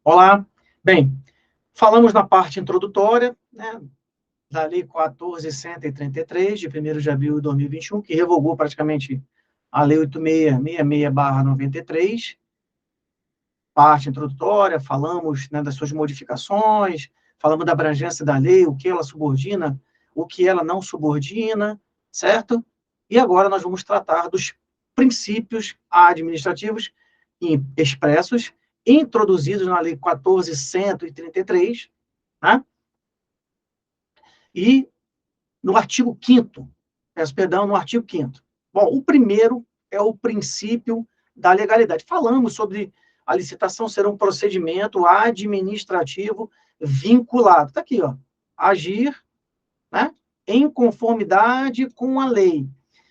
Olá. Bem, falamos na parte introdutória, né, da Lei 14.133, de 1º de abril de 2021, que revogou praticamente a Lei 8666/93, parte introdutória, falamos, né, das suas modificações, falamos da abrangência da lei, o que ela subordina, o que ela não subordina, certo? E agora nós vamos tratar dos princípios administrativos expressos, introduzidos na Lei 14.133, né? E no artigo 5º, peço perdão, no artigo 5º. Bom, o primeiro é o princípio da legalidade. Falamos sobre a licitação ser um procedimento administrativo vinculado. Está aqui, ó. Agir, né, em conformidade com a lei.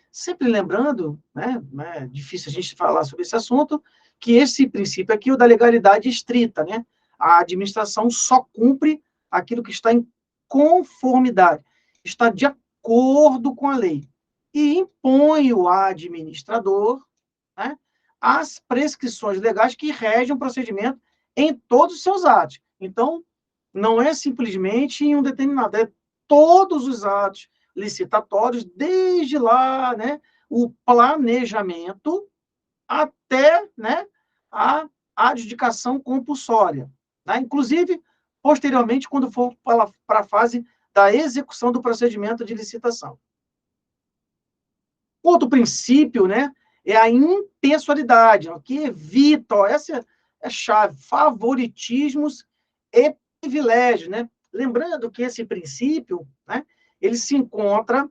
Sempre lembrando, né, é difícil a gente falar sobre esse assunto, que esse princípio aqui é o da legalidade estrita, né? A administração só cumpre aquilo que está em conformidade, está de acordo com a lei, e impõe ao administrador, né, as prescrições legais que regem o procedimento em todos os seus atos. Então, não é simplesmente em um determinado, é todos os atos licitatórios, desde lá, né, o planejamento até, né, a adjudicação compulsória, né? Inclusive, posteriormente, quando for para a fase da execução do procedimento de licitação. Outro princípio, né, é a impessoalidade, que evita, ó, essa é a chave, favoritismos e privilégios, né? Lembrando que esse princípio, né, ele se encontra,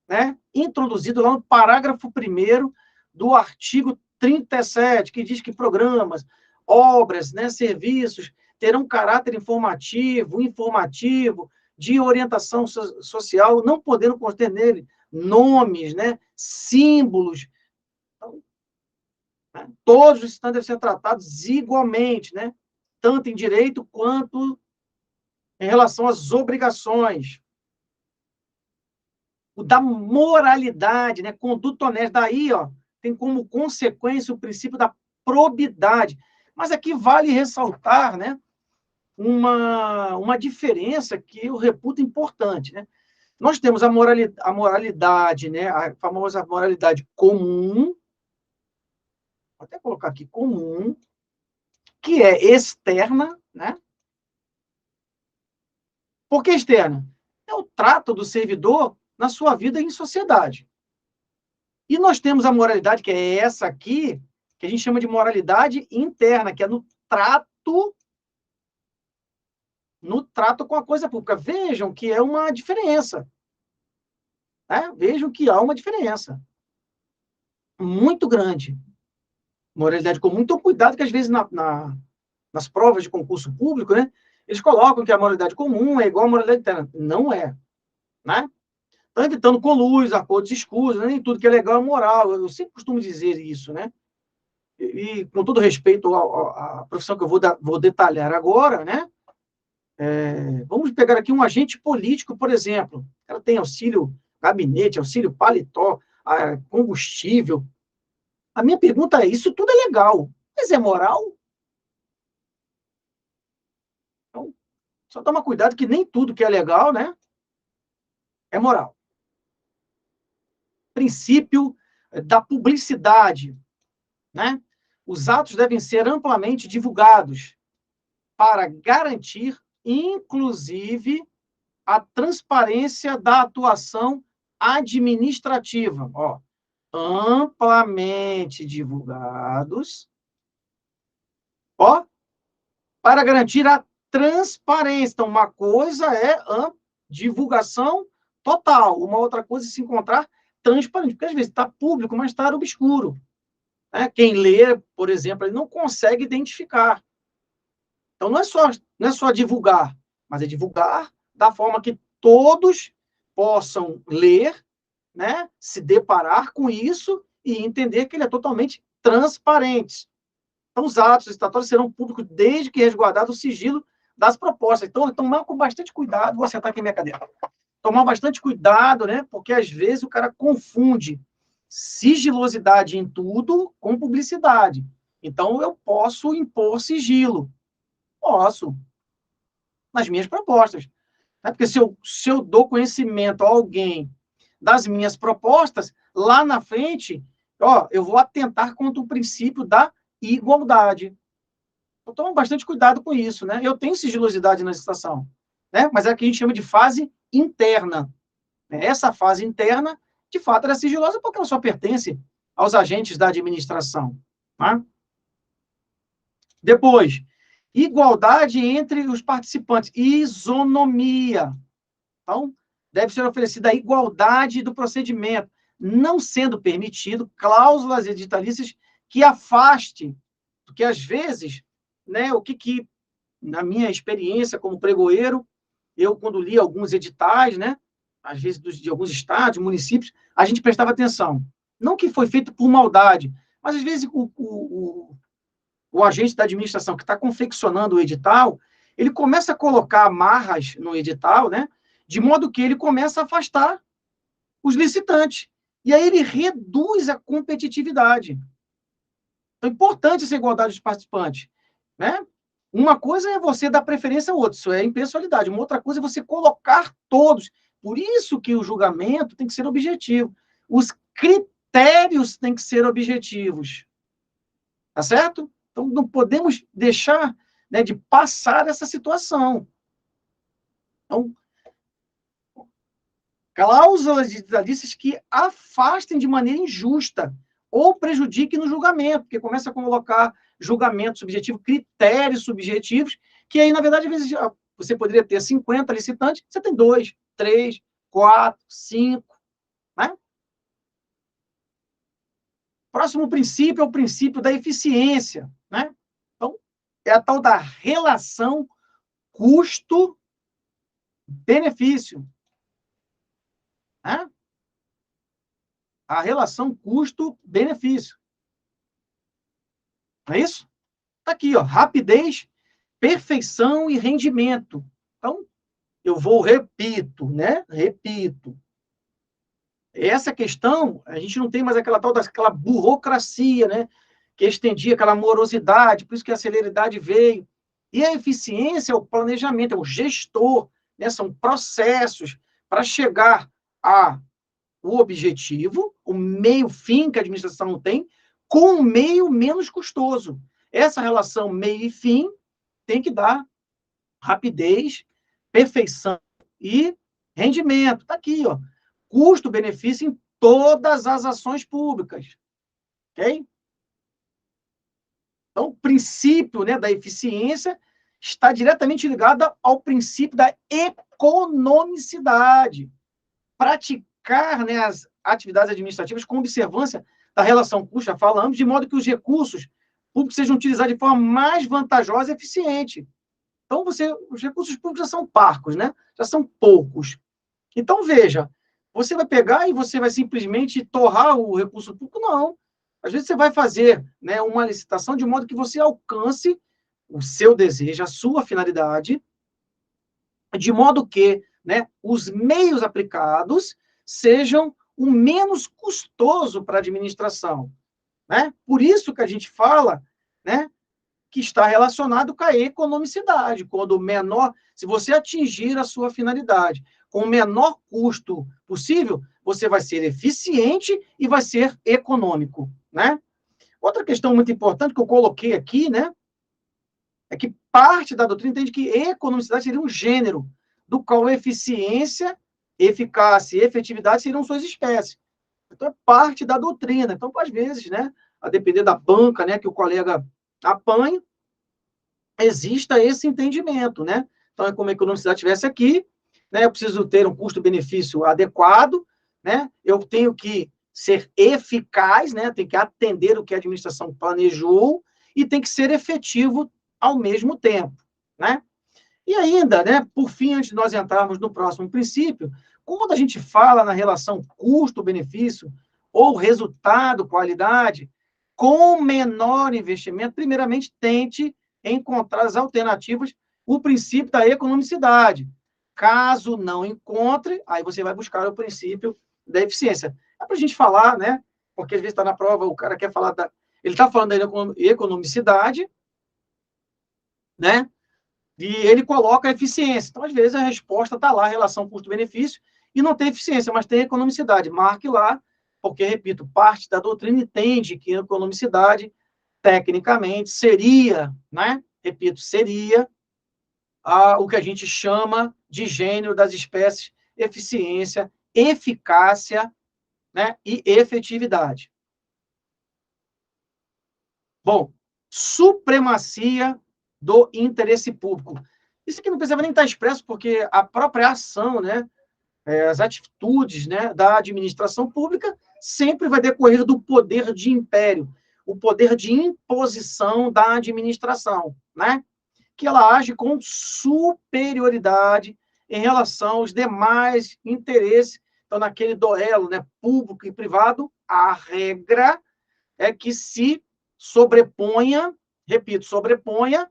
né, introduzido lá no parágrafo 1º do artigo 37, que diz que programas, obras, né, serviços terão caráter informativo, de orientação social, não podendo conter nele nomes, né, símbolos. Então, né, todos os estudantes devem ser tratados igualmente, né, tanto em direito quanto em relação às obrigações. O da moralidade, né, conduta honesta. Daí, ó, tem como consequência o princípio da probidade. Mas aqui vale ressaltar, né, uma diferença que eu reputo importante, né? Nós temos a moralidade, né, a famosa moralidade comum, vou até colocar aqui comum, que é externa, né? Por que externa? É o trato do servidor na sua vida em sociedade. E nós temos a moralidade, que é essa aqui, que a gente chama de moralidade interna, que é no trato com a coisa pública. Vejam que é uma diferença. Né? Vejam que há uma diferença muito grande. Moralidade comum. Então, cuidado que, às vezes, nas provas de concurso público, né, eles colocam que a moralidade comum é igual à moralidade interna. Não é. Né? Estão evitando conluios, acordos escusos, nem tudo que é legal é moral. Eu sempre costumo dizer isso, né? E com todo respeito à profissão que eu vou detalhar agora, né? Vamos pegar aqui um agente político, por exemplo. Ela tem auxílio gabinete, auxílio paletó, combustível. A minha pergunta é, isso tudo é legal, mas é moral? Então, só toma cuidado que nem tudo que é legal, né, é moral. Princípio da publicidade, né? Os atos devem ser amplamente divulgados para garantir, inclusive, a transparência da atuação administrativa. Ó, amplamente divulgados, ó, para garantir a transparência. Então, uma coisa é a divulgação total, uma outra coisa é se encontrar transparente, porque às vezes está público, mas está obscuro. Né? Quem lê, por exemplo, ele não consegue identificar. Então, não é só divulgar, mas é divulgar da forma que todos possam ler, né, se deparar com isso e entender que ele é totalmente transparente. Então, os atos licitatórios serão públicos desde que resguardado o sigilo das propostas. Então, tomar com bastante cuidado, vou sentar aqui na minha cadeira. Tomar bastante cuidado, né, porque às vezes o cara confunde sigilosidade em tudo com publicidade. Então, eu posso impor sigilo. Posso, nas minhas propostas. Né? Porque se eu dou conhecimento a alguém das minhas propostas, lá na frente, eu vou atentar contra o princípio da igualdade. Eu tomo bastante cuidado com isso, né? Eu tenho sigilosidade na licitação, né? Mas é o que a gente chama de fase interna. Essa fase interna, de fato, ela é sigilosa porque ela só pertence aos agentes da administração. Tá? Depois, igualdade entre os participantes, isonomia. Então, deve ser oferecida a igualdade do procedimento, não sendo permitido cláusulas editalícias que afaste, porque às vezes, né, na minha experiência como pregoeiro, eu quando li alguns editais, né, às vezes de alguns estados, municípios, a gente prestava atenção. Não que foi feito por maldade, mas às vezes o agente da administração que está confeccionando o edital, ele começa a colocar amarras no edital, né, de modo que ele começa a afastar os licitantes. E aí ele reduz a competitividade. Então, é importante essa igualdade dos participantes. Né? Uma coisa é você dar preferência ao outro, isso é impessoalidade. Uma outra coisa é você colocar todos. Por isso que o julgamento tem que ser objetivo. Os critérios têm que ser objetivos. Tá certo? Então, não podemos deixar, né, de passar essa situação. Então, cláusulas editalícias que afastem de maneira injusta ou prejudiquem no julgamento, porque começa a colocar julgamento subjetivo, critérios subjetivos, que aí, na verdade, às vezes você poderia ter 50 licitantes, você tem 2, 3, 4, 5, né? Próximo princípio é o princípio da eficiência, né? Então, é a tal da relação custo-benefício, né? A relação custo-benefício. Não é isso? Está aqui, ó, rapidez, perfeição e rendimento. Então, eu repito, né? Repito. Essa questão, a gente não tem mais aquela tal daquela burocracia, né? Que estendia aquela morosidade, por isso que a celeridade veio. E a eficiência é o planejamento, é o gestor, né? São processos para chegar ao objetivo, o meio-fim que a administração tem, com um meio menos custoso. Essa relação meio e fim tem que dar rapidez, perfeição e rendimento. Está aqui, ó. Custo-benefício em todas as ações públicas. Ok? Então, o princípio, né, da eficiência está diretamente ligado ao princípio da economicidade. Praticar, né, as atividades administrativas com observância da relação custo, já falamos, de modo que os recursos públicos sejam utilizados de forma mais vantajosa e eficiente. Então, os recursos públicos já são parcos, né? Já são poucos. Então, veja, você vai pegar e você vai simplesmente torrar o recurso público? Não. Às vezes você vai fazer, né, uma licitação de modo que você alcance o seu desejo, a sua finalidade, de modo que, né, os meios aplicados sejam o menos custoso para a administração. Né? Por isso que a gente fala, né, que está relacionado com a economicidade. Quando menor, se você atingir a sua finalidade com o menor custo possível, você vai ser eficiente e vai ser econômico, né? Outra questão muito importante que eu coloquei aqui, né, é que parte da doutrina entende que economicidade seria um gênero do qual eficiência, eficácia e efetividade seriam suas espécies. Então, é parte da doutrina. Então, às vezes, né, a depender da banca, né, que o colega apanha, exista esse entendimento, né? Então, é como a economicidade estivesse aqui, né? Eu preciso ter um custo-benefício adequado, né? Eu tenho que ser eficaz, né? Tem que atender o que a administração planejou e tem que ser efetivo ao mesmo tempo, né? E ainda, né, por fim, antes de nós entrarmos no próximo princípio, quando a gente fala na relação custo-benefício ou resultado-qualidade, com menor investimento, primeiramente tente encontrar as alternativas, o princípio da economicidade. Caso não encontre, aí você vai buscar o princípio da eficiência. É para a gente falar, né? Porque às vezes está na prova, o cara quer falar ele está falando da economicidade, né? E ele coloca a eficiência. Então, às vezes, a resposta está lá, relação custo-benefício, e não tem eficiência, mas tem economicidade. Marque lá, porque, repito, parte da doutrina entende que a economicidade, tecnicamente, seria, né? Repito, seria o que a gente chama de gênero das espécies, eficiência, eficácia, né? E efetividade. Bom, supremacia do interesse público. Isso aqui não precisava nem estar expresso, porque a própria ação, né, as atitudes, né, da administração pública sempre vai decorrer do poder de império, o poder de imposição da administração, né, que ela age com superioridade em relação aos demais interesses. Então, naquele duelo, né, público e privado, a regra é que se sobreponha, repito, sobreponha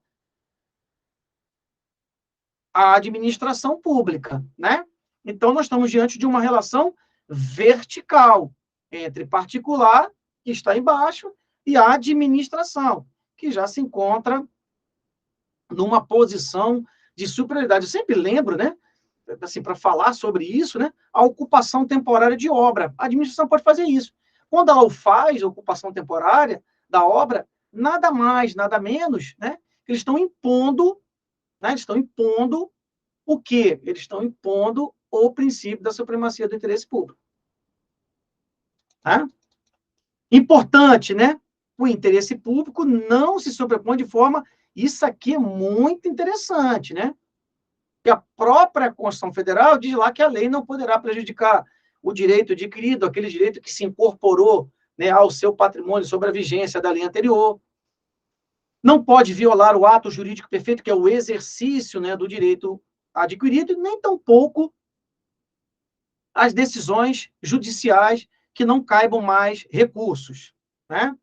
a administração pública, né? Então, nós estamos diante de uma relação vertical entre particular, que está embaixo, e a administração, que já se encontra numa posição de superioridade. Eu sempre lembro, né, assim, para falar sobre isso, né, a ocupação temporária de obra. A administração pode fazer isso. Quando ela o faz, a ocupação temporária da obra, nada mais, nada menos, né, eles estão impondo, né, eles estão impondo o quê? Eles estão impondo o princípio da supremacia do interesse público. Tá? Importante, né? O interesse público não se sobrepõe de forma... Isso aqui é muito interessante, né? E a própria Constituição Federal diz lá que a lei não poderá prejudicar o direito adquirido, aquele direito que se incorporou, né, ao seu patrimônio sobre a vigência da lei anterior. Não pode violar o ato jurídico perfeito, que é o exercício, né, do direito adquirido, nem tampouco as decisões judiciais que não caibam mais recursos, né?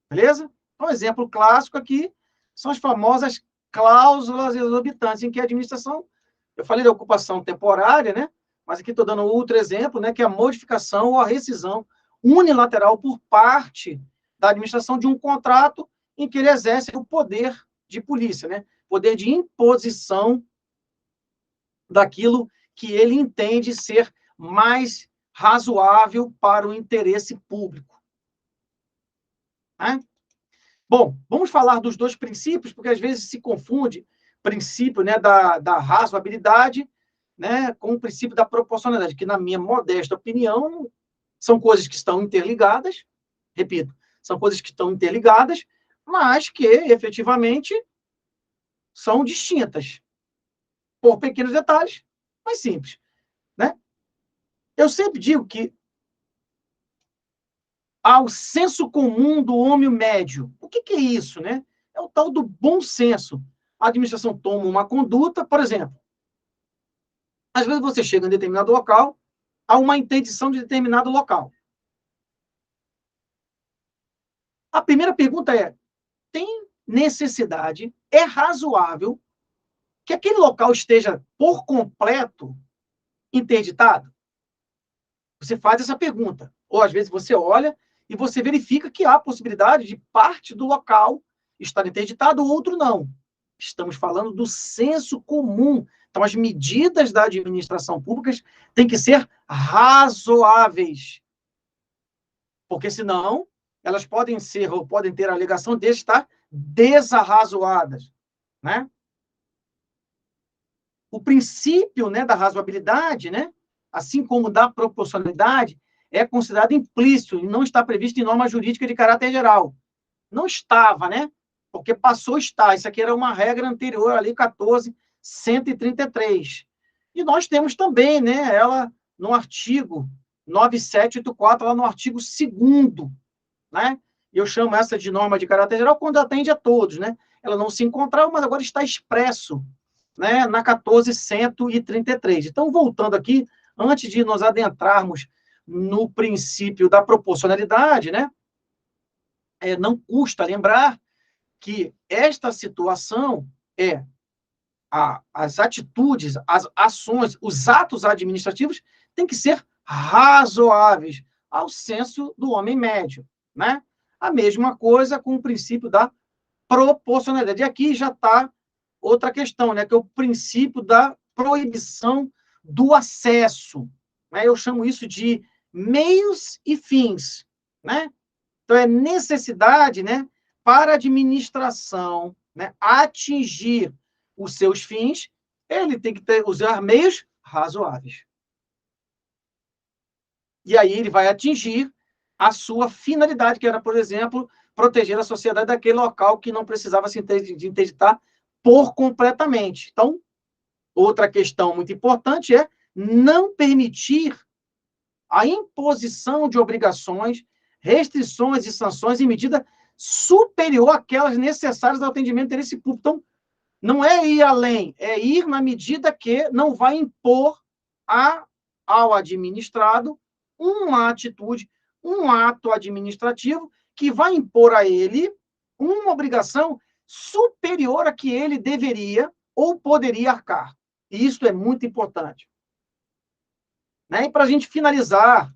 Beleza? Um exemplo clássico aqui são as famosas cláusulas exorbitantes, em que a administração, eu falei da ocupação temporária, né? Mas aqui estou dando outro exemplo, né? Que é a modificação ou a rescisão unilateral por parte da administração de um contrato em que ele exerce o poder de polícia, né? Poder de imposição daquilo que ele entende ser mais razoável para o interesse público. Né? Bom, vamos falar dos dois princípios, porque às vezes se confunde princípio, né, da razoabilidade, né, com o princípio da proporcionalidade, que, na minha modesta opinião, são coisas que estão interligadas, repito, são coisas que estão interligadas, mas que, efetivamente, são distintas, por pequenos detalhes, mas simples. Né? Eu sempre digo que ao senso comum do homem médio. O que é isso, né? É o tal do bom senso. A administração toma uma conduta, por exemplo, às vezes você chega em determinado local, há uma interdição de determinado local. A primeira pergunta é: tem necessidade, é razoável que aquele local esteja por completo interditado? Você faz essa pergunta. Ou, às vezes, você olha e você verifica que há possibilidade de parte do local estar interditado, outro não. Estamos falando do senso comum. Então, as medidas da administração pública têm que ser razoáveis. Porque, senão, elas podem ser ou podem ter a alegação de estar desarrazoadas. Né? O princípio, né, da razoabilidade, né, assim como da proporcionalidade, é considerado implícito e não está previsto em norma jurídica de caráter geral. Não estava, né? Porque passou a estar. Isso aqui era uma regra anterior à Lei 14.133. E nós temos também, né, ela no artigo 9784, lá no artigo 2º, né? Eu chamo essa de norma de caráter geral quando atende a todos, né? Ela não se encontrava, mas agora está expresso, né, na 14.133. Então, voltando aqui, antes de nos adentrarmos no princípio da proporcionalidade, né, não custa lembrar que esta situação é as atitudes, as ações, os atos administrativos têm que ser razoáveis ao senso do homem médio, né? A mesma coisa com o princípio da proporcionalidade. E aqui já está outra questão, né, que é o princípio da proibição do acesso, né? Eu chamo isso de meios e fins, né? Então, é necessidade, né, para a administração, né, atingir os seus fins, ele tem que usar meios razoáveis. E aí ele vai atingir a sua finalidade, que era, por exemplo, proteger a sociedade daquele local que não precisava se interditar por completamente. Então, outra questão muito importante é não permitir a imposição de obrigações, restrições e sanções em medida superior àquelas necessárias ao atendimento do interesse público. Então, não é ir além, é ir na medida que não vai impor ao administrado uma atitude, um ato administrativo que vai impor a ele uma obrigação superior a que ele deveria ou poderia arcar. E isso é muito importante. Né? E para a gente finalizar,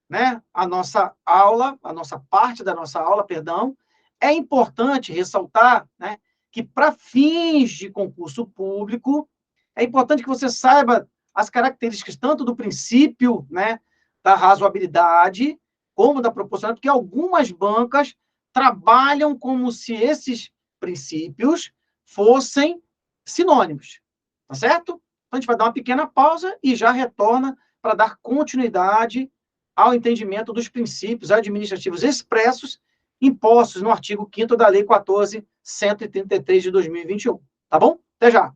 né, a nossa aula, a nossa parte da nossa aula, perdão, é importante ressaltar, né, que para fins de concurso público, é importante que você saiba as características tanto do princípio, né, da razoabilidade, como da proporcionalidade, porque algumas bancas trabalham como se esses princípios fossem sinônimos, tá certo? Então, a gente vai dar uma pequena pausa e já retorna para dar continuidade ao entendimento dos princípios administrativos expressos impostos no artigo 5º da Lei 14.133 de 2021. Tá bom? Até já.